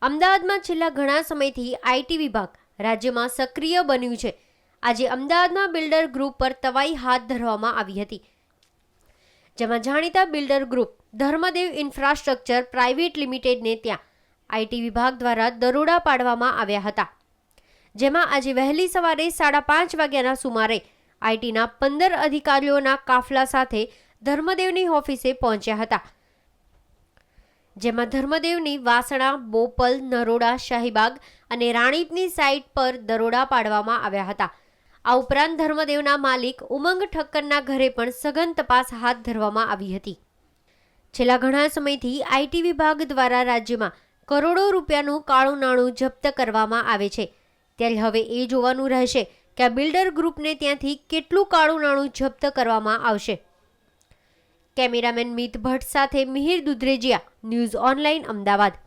અમદાવાદમાં છેલ્લા ઘણા સમયથી આઈટી વિભાગ રાજ્યમાં સક્રિય બન્યું છે. આજે અમદાવાદમાં બિલ્ડર ગ્રુપ પર તવાઈ હાથ ધરવામાં આવી હતી, જેમાં જાણીતા builder group Dharmadev infrastructure private લિમિટેડને ત્યાં આઈટી વિભાગ દ્વારા દરોડા પાડવામાં આવ્યા હતા. જેમાં આજે વહેલી સવારે 5:30 વાગ્યાના સુમારે આઈટીના 15 અધિકારીઓના કાફલા સાથે ધર્મદેવની ઓફિસે પહોંચ્યા હતા. જેમાં ધર્મદેવની વાસણા, બોપલ, નરોડા, શાહીબાગ અને રાણીપની સાઇટ પર દરોડા પાડવામાં આવ્યા હતા. આ ઉપરાંત ધર્મદેવના માલિક ઉમંગ ઠક્કરના ઘરે પણ સઘન તપાસ હાથ ધરવામાં આવી હતી. છેલ્લા ઘણા સમયથી આઈટી વિભાગ દ્વારા રાજ્યમાં કરોડો રૂપિયાનું કાળું નાણું જપ્ત કરવામાં આવે છે. ત્યારે હવે એ જોવાનું રહેશે કે આ બિલ્ડર ગ્રુપને ત્યાંથી કેટલું કાળું નાણું જપ્ત કરવામાં આવશે. કેમેરામેન મિત ભટ્ટ સાથે મિહિર દુધરેજિયા, ન્યૂઝ ઓનલાઈન, અમદાવાદ.